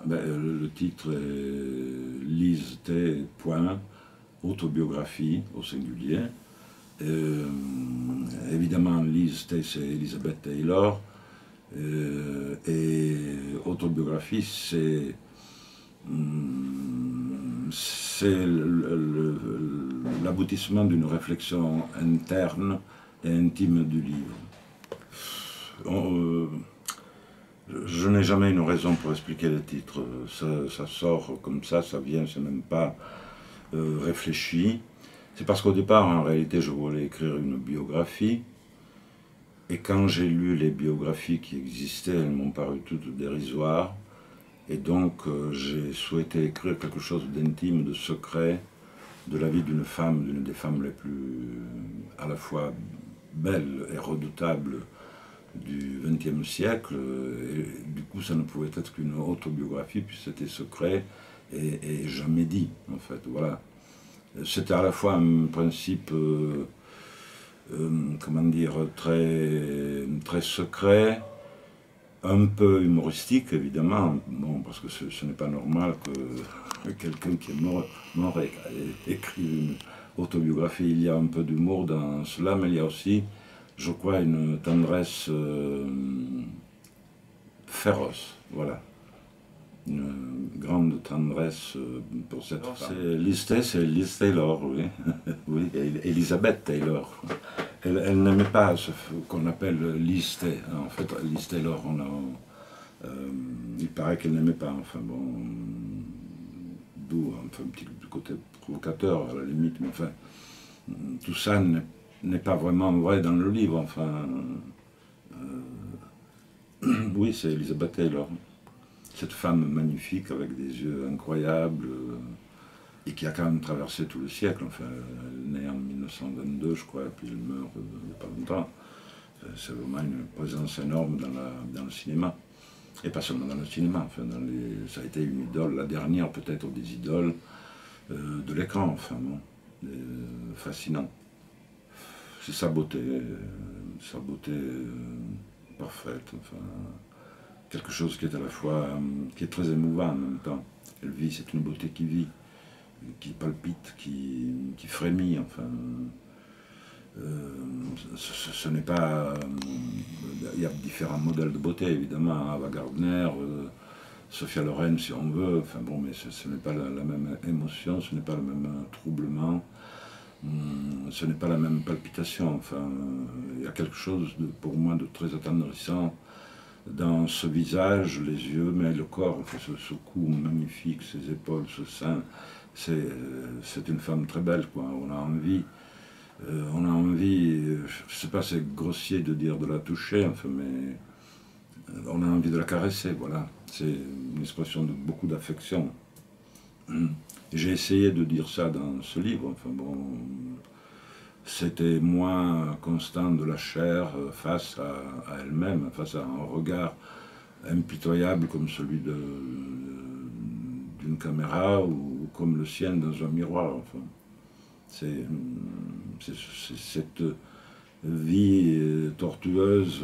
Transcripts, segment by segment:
Le titre est Lise T. Autobiographie au singulier. Évidemment, Lise T, c'est Elizabeth Taylor. Et autobiographie, c'est l'aboutissement d'une réflexion interne et intime du livre. Je n'ai jamais une raison pour expliquer les titres. Ça sort comme ça vient, c'est même pas réfléchi. C'est parce qu'au départ, en réalité, je voulais écrire une biographie. Et quand j'ai lu les biographies qui existaient, elles m'ont paru toutes dérisoires. Et donc, j'ai souhaité écrire quelque chose d'intime, de secret, de la vie d'une femme, d'une des femmes les plus à la fois belles et redoutables du XXe siècle. Et du coup, ça ne pouvait être qu'une autobiographie, puis c'était secret et jamais dit, en fait. Voilà. C'était à la fois un principe, comment dire, très secret, un peu humoristique, évidemment, bon, parce que ce n'est pas normal que quelqu'un qui est mort ait écrit une autobiographie. Il y a un peu d'humour dans cela, mais il y a aussi, je crois, une tendresse féroce, voilà. Une grande tendresse pour cette femme. C'est Liz Taylor, oui. Oui, Elizabeth Taylor. Elle n'aimait pas ce qu'on appelle Liz T. En fait, Liz Taylor, il paraît qu'elle n'aimait pas, enfin bon, d'où un petit côté provocateur à la limite, mais enfin, tout ça n'est pas vraiment vrai dans le livre, enfin. Oui, c'est Elizabeth Taylor. Cette femme magnifique avec des yeux incroyables et qui a quand même traversé tout le siècle. Enfin, elle est née en 1922, je crois, et puis elle meurt il n'y a pas longtemps. C'est vraiment une présence énorme dans le cinéma. Et pas seulement dans le cinéma, enfin, ça a été une idole, la dernière peut-être des idoles de l'écran, enfin bon, fascinant. C'est sa beauté parfaite, enfin. Quelque chose qui est à la fois, qui est très émouvant en même temps. Elle vit, c'est une beauté qui vit, qui palpite, qui frémit, enfin. Ce n'est pas... il y a différents modèles de beauté, évidemment, Ava Gardner, Sophia Loren, si on veut, enfin bon, mais ce n'est pas la même émotion, ce n'est pas le même troublement, ce n'est pas la même palpitation, enfin, il y a quelque chose, pour moi, de très attendrissant dans ce visage, les yeux, mais le corps, enfin, ce cou magnifique, ses épaules, ce sein, c'est une femme très belle, quoi. On a envie, je ne sais pas, c'est grossier de dire de la toucher, enfin, mais on a envie de la caresser, voilà. C'est une expression de beaucoup d'affection. J'ai essayé de dire ça dans ce livre, enfin bon, c'était moins constant de la chair face à elle-même, face à un regard impitoyable comme celui d'une caméra ou comme le sien dans un miroir. Enfin. C'est cette vie tortueuse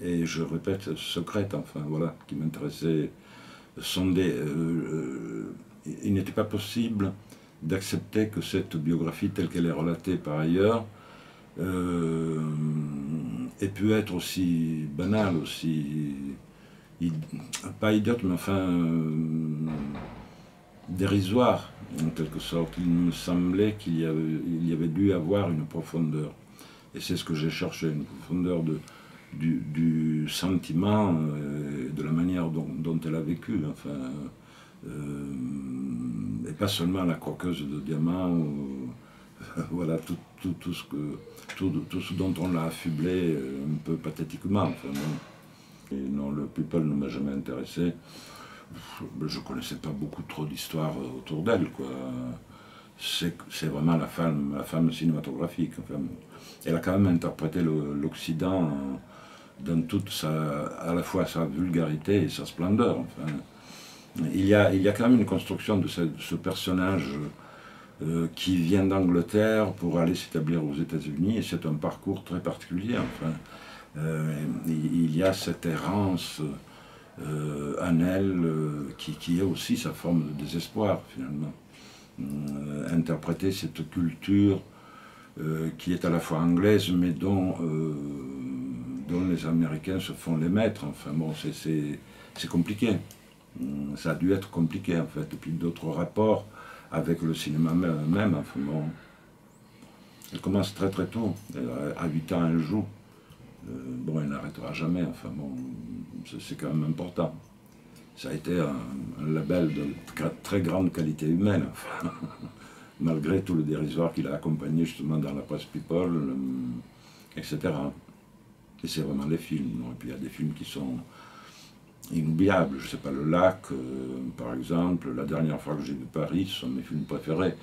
et, je répète, secrète, enfin, voilà, qui m'intéressait sonder. Il n'était pas possible d'accepter que cette biographie, telle qu'elle est relatée par ailleurs, ait pu être aussi banale, aussi, pas idiote, mais enfin, dérisoire, en quelque sorte. Il me semblait qu'il y avait dû avoir une profondeur. Et c'est ce que j'ai cherché, une profondeur du sentiment, de la manière dont elle a vécu, enfin, et pas seulement la croqueuse de diamants, ou, voilà, tout ce dont on l'a affublé un peu pathétiquement. Enfin, non. Et non, le people ne m'a jamais intéressé. Je ne connaissais pas beaucoup trop d'histoires autour d'elle, quoi. C'est vraiment la femme cinématographique. Enfin, elle a quand même interprété l'Occident dans toute à la fois sa vulgarité et sa splendeur. Enfin, il y a quand même une construction de ce personnage qui vient d'Angleterre pour aller s'établir aux États-Unis, et c'est un parcours très particulier. Enfin, il y a cette errance en elle, qui est aussi sa forme de désespoir, finalement. Interpréter cette culture qui est à la fois anglaise, mais dont les Américains se font les maîtres. Enfin bon, c'est compliqué. Ça a dû être compliqué, en fait. Et puis d'autres rapports avec le cinéma même. Enfin bon, elle commence très très tôt. À 8 ans, elle joue. Bon, elle n'arrêtera jamais. Enfin bon, c'est quand même important. Ça a été un label de très grande qualité humaine, enfin, malgré tout le dérisoire qu'il a accompagné justement dans la presse People, etc. Et c'est vraiment les films. Et puis il y a des films qui sont inoubliables. Je ne sais pas, Le Lac, par exemple. La dernière fois que j'ai vu Paris, ce sont mes films préférés.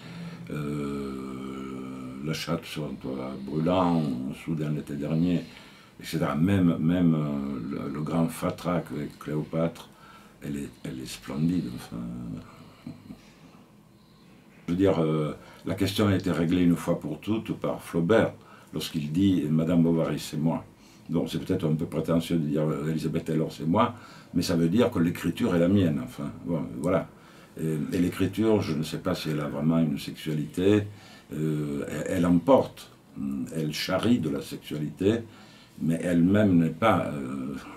La chatte sur un toit brûlant, Soudain l'été dernier, etc. Même le grand Fatrak avec Cléopâtre, elle est splendide. Enfin, je veux dire, la question a été réglée une fois pour toutes par Flaubert, lorsqu'il dit « Madame Bovary, c'est moi ». Donc c'est peut-être un peu prétentieux de dire « Elisabeth Taylor, c'est moi », mais ça veut dire que l'écriture est la mienne. Enfin, bon, voilà. Et l'écriture, je ne sais pas si elle a vraiment une sexualité, elle emporte, elle charrie de la sexualité, mais elle-même n'est pas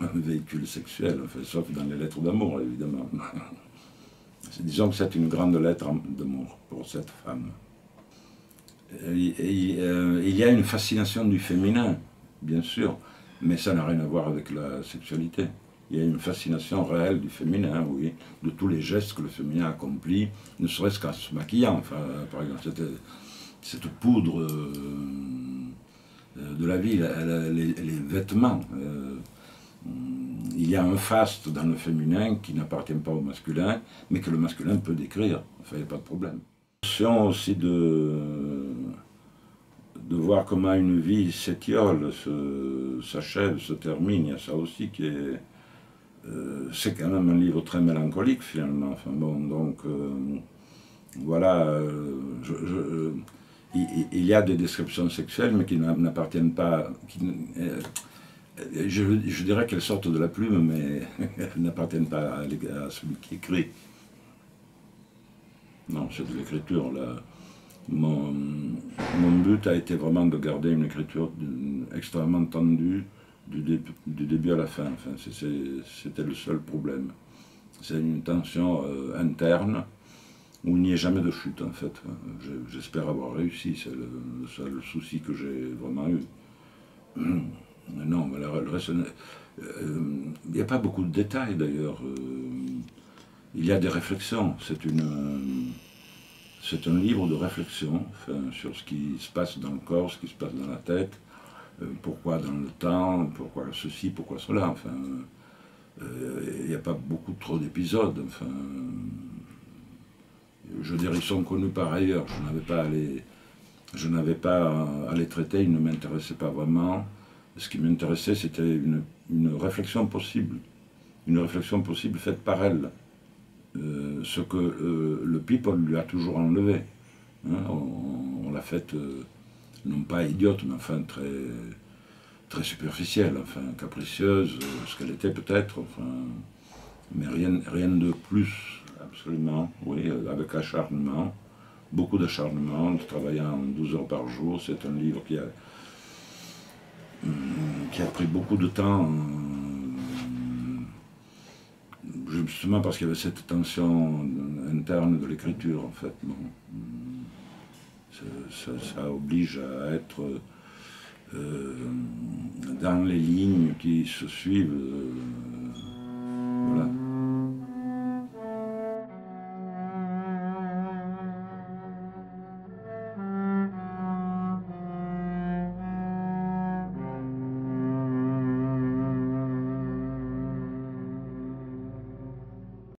un véhicule sexuel, enfin, sauf dans les lettres d'amour, évidemment. Disons que c'est une grande lettre d'amour pour cette femme. Il y a une fascination du féminin, bien sûr, mais ça n'a rien à voir avec la sexualité. Il y a une fascination réelle du féminin, oui, de tous les gestes que le féminin accomplit, ne serait-ce qu'en se maquillant. Enfin, par exemple, cette poudre de la vie, les vêtements. Il y a un faste dans le féminin qui n'appartient pas au masculin, mais que le masculin peut décrire. Enfin, il n'y a pas de problème. L'option aussi de voir comment une vie s'étiole, s'achève, se termine, il y a ça aussi qui est... c'est quand même un livre très mélancolique finalement. Enfin, bon, donc voilà, il y a des descriptions sexuelles, mais qui n'appartiennent pas... je dirais qu'elles sortent de la plume, mais elles n'appartiennent pas à celui qui écrit. Non, c'est de l'écriture, là. Mon but a été vraiment de garder une écriture extrêmement tendue du début à la fin. Enfin, c'était le seul problème. C'est une tension interne où il n'y a jamais de chute, en fait. J'espère avoir réussi, c'est le seul souci que j'ai vraiment eu. Non, mais le reste, il n'y a pas beaucoup de détails d'ailleurs. Il y a des réflexions. C'est un livre de réflexion, enfin, sur ce qui se passe dans le corps, ce qui se passe dans la tête, pourquoi dans le temps, pourquoi ceci, pourquoi cela. Enfin, il n'y a pas beaucoup trop d'épisodes. Enfin, je veux dire, ils sont connus par ailleurs. Je n'avais pas à les traiter, ils ne m'intéressaient pas vraiment. Ce qui m'intéressait, c'était une réflexion possible. Une réflexion possible faite par elle. Ce que le People lui a toujours enlevé. Hein, on l'a faite, non pas idiote, mais enfin très superficielle, enfin capricieuse, ce qu'elle était peut-être, enfin, mais rien de plus, absolument, oui, avec acharnement, beaucoup d'acharnement, travaillant 12 heures par jour. C'est un livre qui a pris beaucoup de temps, justement parce qu'il y avait cette tension interne de l'écriture, en fait. Bon, ça oblige à être dans les lignes qui se suivent